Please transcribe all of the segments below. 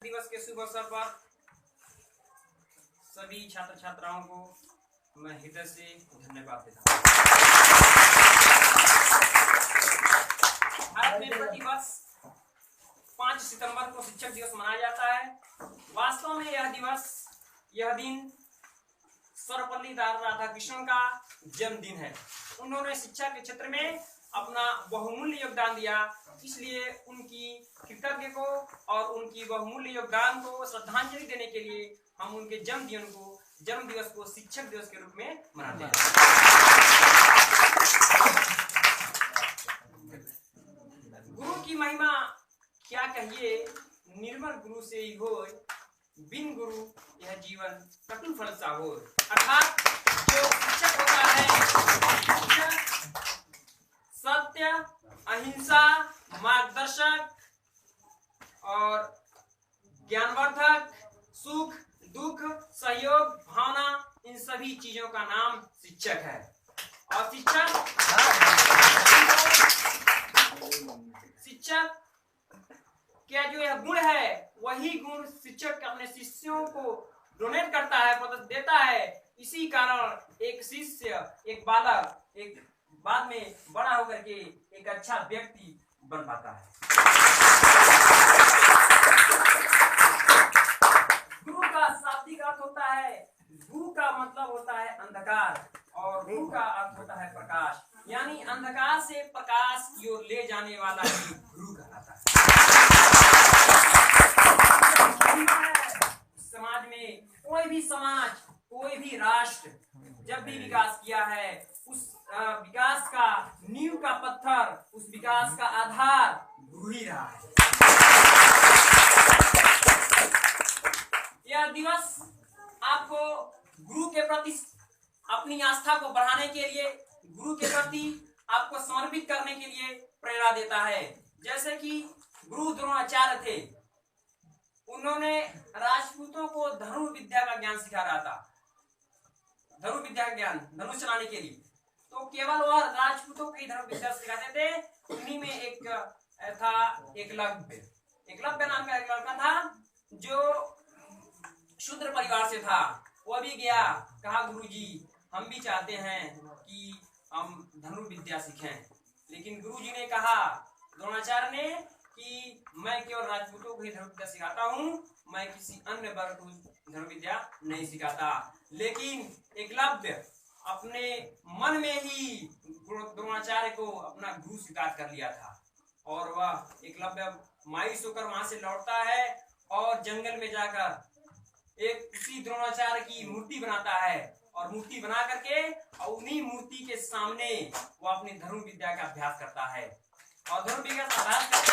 दिवस के शुभ अवसर पर सभी छात्र छात्राओं को मैं हृदय से धन्यवाद देता हूँ। भारत में प्रतिवर्ष 5 सितंबर को शिक्षक दिवस मनाया जाता है। वास्तव में यह दिन सर्वपल्ली राधाकृष्णन का जन्मदिन है। उन्होंने शिक्षा के क्षेत्र में अपना बहुमूल्य योगदान दिया, इसलिए उनकी कृतज्ञ को और उनकी बहुमूल्य योगदान को श्रद्धांजलि देने के लिए हम उनके जन्म दिवस को शिक्षक दिवस के रूप में मनाते हैं। गुरु की महिमा क्या कहिए, निर्मल गुरु से ही होय, बिन गुरु यह जीवन कटु फल सा होय। अर्थात जो शिक्षक होता है, सत्य, अहिंसा, मार्गदर्शक और ज्ञानवर्धक, सुख दुख, सहयोग, भावना, इन सभी चीजों का नाम शिक्षक है। और शिक्षक क्या जो यह गुण है, वही गुण शिक्षक अपने शिष्यों को डोनेट करता है, प्रदत्त देता है। इसी कारण एक शिष्य, एक बालक, एक बाद में बड़ा होकर के एक अच्छा व्यक्ति बन पाता है। गुरु का शाब्दिक अर्थ होता है, गु का मतलब होता है अंधकार और रु का अर्थ होता है प्रकाश, यानी अंधकार से प्रकाश की ओर ले जाने वाला ही गुरु कहलाता है। समाज में कोई भी समाज, कोई भी राष्ट्र जब भी विकास किया है, उस विकास का नींव का पत्थर, उस विकास का आधार गुरु ही रहा है। यह दिवस आपको गुरु के प्रति अपनी आस्था को बढ़ाने के लिए, गुरु के प्रति आपको समर्पित करने के लिए प्रेरणा देता है। जैसे कि गुरु द्रोणाचार्य थे, उन्होंने राजपूतों को धनु विद्या का ज्ञान सिखा रहा था, धनु विद्या का ज्ञान, धनुष चलाने के लिए। तो केवल वह राजपूतों की धनु विद्या सिखाते थे। उन्हीं में एक था एकलव्य नाम का एक लड़का था, जो शूद्र परिवार से था। वो भी गया, कहा गुरुजी हम भी चाहते हैं कि हम धनु विद्या सीखें। लेकिन गुरुजी ने कहा, द्रोणाचार्य ने, कि मैं केवल राजपूतों को ही धनु विद्या सिखाता हूँ, मैं किसी अन्य वर्ग को धनु विद्या नहीं सिखाता। लेकिन एकलव्य अपने मन में ही द्रोणाचार्य को अपना गुरु स्वीकार कर लिया था, और वह एकलव्य मायूस होकर वहां से लौटता है और जंगल में जाकर एक उसी द्रोणाचार्य की मूर्ति बनाता है, और मूर्ति बना करके और उन्हीं मूर्ति के सामने वो अपनी धनु विद्या का अभ्यास करता है। और धनु विद्या का अभ्यास करते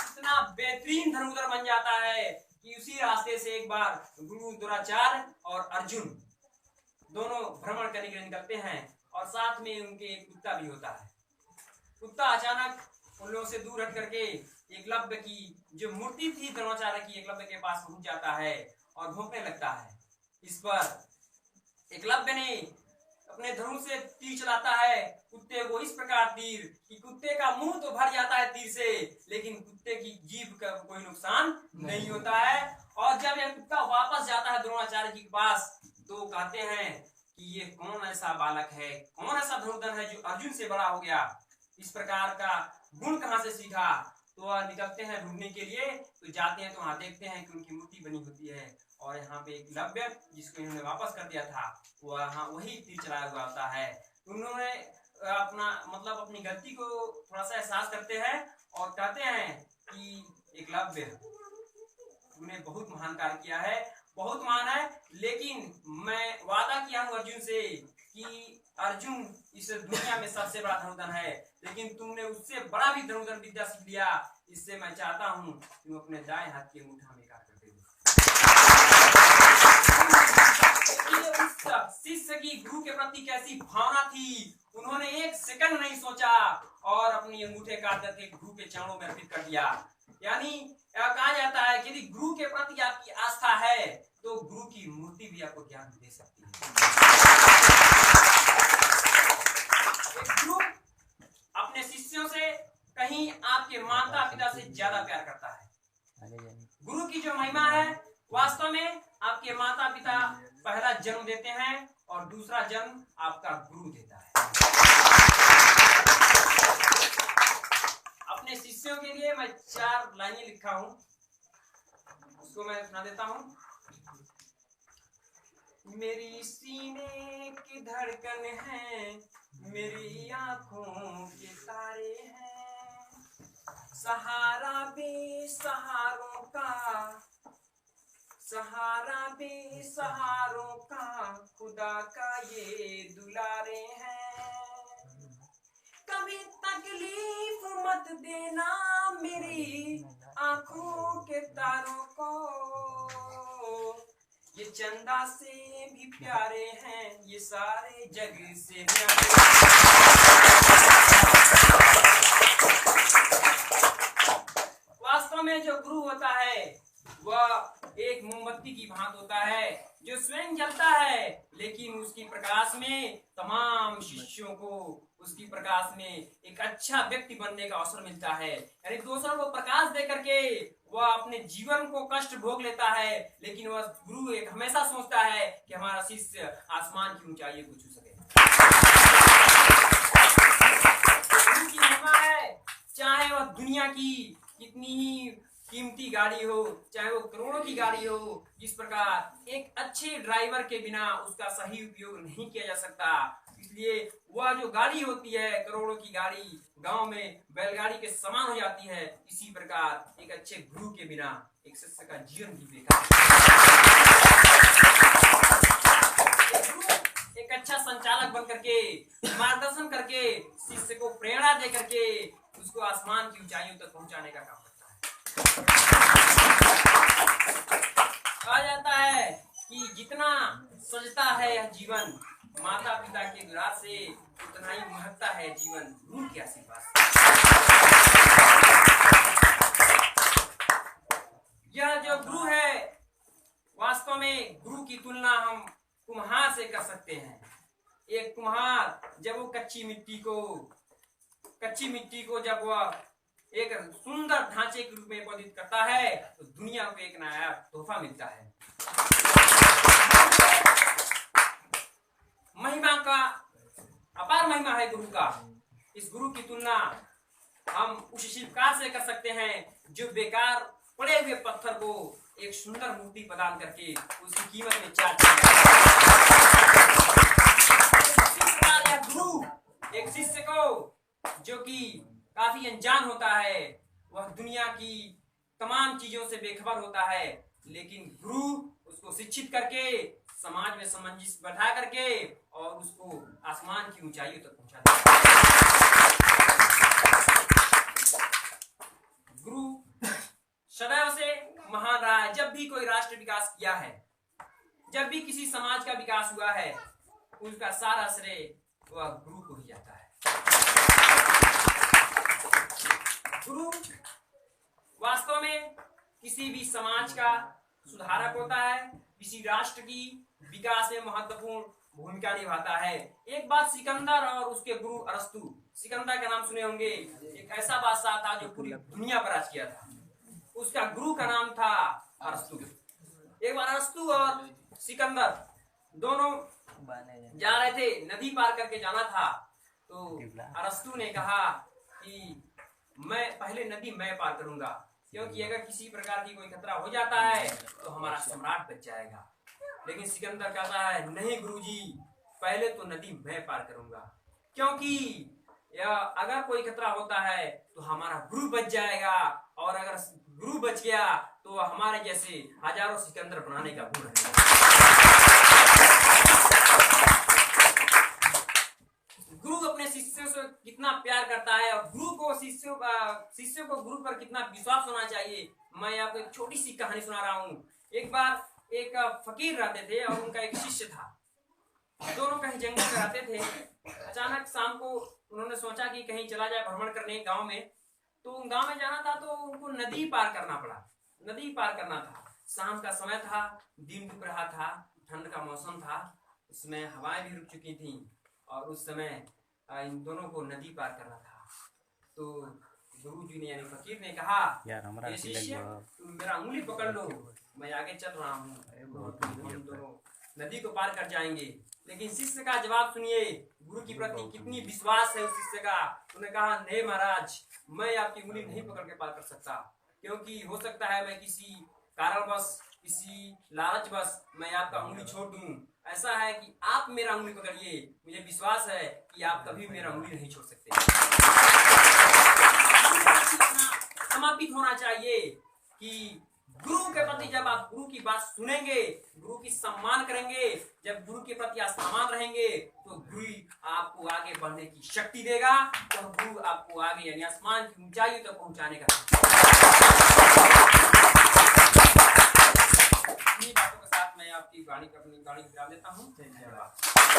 इतना बेहतरीन धनुधर बन जाता है कि उसी रास्ते से एक बार गुरु द्रोणाचार्य और अर्जुन दोनों भ्रमण करने के लिए निकलते हैं, और साथ में उनके एक कुत्ता भी होता है। कुत्ता अचानक उन लोगों से दूर हट करके एकलव्य की जो मूर्ति थी द्रोणाचार्य की, एकलव्य के पास पहुंच जाता है और भौंकने लगता है। इस पर एकलव्य ने अपने धनुष से तीर चलाता है कुत्ते को, इस प्रकार तीर कि कुत्ते का मुंह तो भर जाता है तीर से, लेकिन कुत्ते की जीभ का कोई नुकसान नहीं होता है। और जब यह कुत्ता वापस जाता है द्रोणाचार्य के पास, तो कहते हैं कि ये कौन ऐसा बालक है, कौन ऐसा धनुर्धर है जो अर्जुन से बड़ा हो गया, इस प्रकार का गुण कहाँ से सीखा। तो वह निकलते हैं ढूंढने के लिए। तो जाते हैं तो वहां देखते हैं कि उनकी मूर्ति बनी होती है, और यहाँ पे एकलव्य जिसको इन्होंने वापस कर दिया था, वहाँ वही तीर चलाया हुआ होता है। उन्होंने अपनी गलती को थोड़ा सा एहसास करते हैं और कहते हैं कि एकलव्य तूने बहुत महान कार्य किया है, बहुत महान है, लेकिन मैं वादा किया हूँ अर्जुन से कि अर्जुन इस दुनिया में सबसे बड़ा धनुर्धर है, लेकिन तुमने उससे बड़ा भी धनुर्धर विद्या सीख लिया। इससे मैं चाहता हूँ तुम अपने दाएं हाथ की अंगूठा में काट कर दे दो। शिष्य की गुरु के प्रति कैसी भावना थी, उन्होंने एक सेकंड नहीं सोचा और अपनी अंगूठे काट करके गुरु के चरणों में अर्पित कर दिया। यानी कहा जाता है कि यदि गुरु के प्रति आपकी आस्था है, तो गुरु की मूर्ति भी आपको ज्ञान दे सकती है। गुरु अपने शिष्यों से कहीं आपके माता पिता से ज्यादा प्यार करता है। गुरु की जो महिमा है, वास्तव में आपके माता पिता पहला जन्म देते हैं और दूसरा जन्म आपका गुरु देता है। अपने शिष्यों के लिए मैं 4 लाइनें लिखा हूं, उसको मैं सुना देता हूं। मेरी सीने की धड़कन है, मेरी आंखों के तारे हैं, सहारा बेसहारों का, सहारा बेसहारों का, खुदा का ये दुलारे हैं। कभी तकलीफ मत देना मेरी आंखों के तारों को, ये चंदा से भी प्यारे हैं, ये सारे जग से प्यारे। वास्तव में जो गुरु होता है वह एक मोमबत्ती की भांति होता है, जो स्वयं जलता है, लेकिन उसकी प्रकाश में तमाम शिष्यों को उसकी प्रकाश में एक अच्छा व्यक्ति बनने का अवसर मिलता है। यानी दूसरों को प्रकाश दे करके वह अपने जीवन को कष्ट भोग लेता है, लेकिन वह गुरु एक हमेशा सोचता है कि हमारा शिष्य आसमान की ऊंचाई को छू सके। गुरु की महिमा है, चाहे वह दुनिया की कितनी ही कीमती गाड़ी हो, चाहे वो करोड़ों की गाड़ी हो, जिस प्रकार एक अच्छे ड्राइवर के बिना उसका सही उपयोग नहीं किया जा सकता, इसलिए वह जो गाड़ी होती है, करोड़ों की गाड़ी, गांव में बैलगाड़ी के समान हो जाती है। इसी प्रकार एक अच्छे गुरु के बिना एक शिष्य का जीवन भी बेकार है। गुरु एक अच्छा संचालक बन करके, मार्गदर्शन करके, शिष्य को प्रेरणा दे करके उसको आसमान की ऊंचाइयों तक पहुंचाने का काम करता है। कहा जाता है कि जितना सजता है यह जीवन माता पिता के दुलार से, उतना ही महकता है जीवन गुरु के आशीर्वाद से। यह जो गुरु है, वास्तव में गुरु की तुलना हम कुम्हार से कर सकते हैं। एक कुम्हार जब वो कच्ची मिट्टी को जब वह एक सुंदर ढांचे के रूप में परिवर्तित करता है, तो दुनिया को एक नया तोहफा मिलता है। महिमा का अपार महिमा है गुरु का। इस गुरु की तुलना हम उस शिल्पकार से कर सकते हैं जो बेकार पड़े हुए पत्थर को एक सुंदर मूर्ति प्रदान करके उसकी कीमत में 4 गुरु एक शिष्य को जो कि काफी अनजान होता है, वह दुनिया की तमाम चीजों से बेखबर होता है, लेकिन गुरु उसको शिक्षित करके समाज में सामंजस्य बैठा करके और उसको आसमान की ऊंचाइयों तक पहुंचाता है। गुरु सदैव से महान रहा है। जब भी कोई राष्ट्र विकास किया है, जब भी किसी समाज का विकास हुआ है, उसका सारा श्रेय वह गुरु को ही जाता है। गुरु वास्तव में किसी भी समाज का सुधारक होता है, किसी राष्ट्र की विकास में महत्वपूर्ण भूमिका निभाता है। एक बार सिकंदर और उसके गुरु अरस्तु, सिकंदर का नाम सुने होंगे, एक ऐसा बादशाह था जो पूरी दुनिया पर राज किया था। उसका गुरु का नाम था अरस्तु। एक बार अरस्तु और सिकंदर दोनों जा रहे थे, नदी पार करके जाना था, तो अरस्तु ने कहा कि मैं पहले नदी मैं पार करूंगा, क्योंकि अगर किसी प्रकार की कोई खतरा हो जाता है तो हमारा सम्राट बच जाएगा। लेकिन सिकंदर कहता है, नहीं गुरुजी, पहले तो नदी मैं पार करूंगा, क्योंकि अगर कोई खतरा होता है तो हमारा गुरु बच जाएगा, और अगर गुरु बच गया तो हमारे जैसे हजारों सिकंदर बनाने का गुण है। गुरु अपने शिष्यों से कितना प्यार करता है और गुरु को शिष्यों को गुरु पर कितना विश्वास होना चाहिए, मैं आपको एक छोटी सी कहानी सुना रहा हूँ। एक बार एक फकीर रहते थे और उनका एक शिष्य था। दोनों कहीं जंगल में रहते थे। अचानक शाम को उन्होंने सोचा कि कहीं चला जाए भ्रमण करने गांव में। तो गांव में जाना था तो उनको नदी पार करना पड़ा। नदी पार करना था, शाम का समय था, दिन डूब रहा था, ठंड का मौसम था, उसमें हवाएं भी रुक चुकी थी और उस समय इन दोनों को नदी पार करना था। तो गुरु जी ने यानी फकीर ने कहा, यार हमारा "हे शिष्य, तुम मेरा उंगली पकड़ लो, मैं आगे चल रहा हूँ, हम दोनों नदी को पार कर जाएंगे।" लेकिन शिष्य का जवाब सुनिए, गुरु की प्रति कितनी विश्वास है उस शिष्य का। उन्होंने कहा, नहीं महाराज, मैं आपकी उंगली नहीं पकड़ के पार कर सकता, क्योंकि हो सकता है मैं किसी कारणवश, किसी लालचवश मैं आपका उंगली छोड़ दूं। ऐसा है कि आप मेरा उंगली पकड़िए, मुझे विश्वास है कि आप कभी मेरा उंगली नहीं छोड़ सकते। समापित होना चाहिए कि गुरु के प्रति जब आप गुरु की बात सुनेंगे, गुरु की सम्मान करेंगे, जब गुरु के प्रति आस्थावान रहेंगे, तो गुरु आपको आगे बढ़ने की शक्ति देगा, तो गुरु आपको आगे यानी आसमान की ऊंचाई तक पहुंचाने का। इन्हीं बातों के साथ मैं आपकी अपनी गाड़ी विराम देता हूँ। धन्यवाद।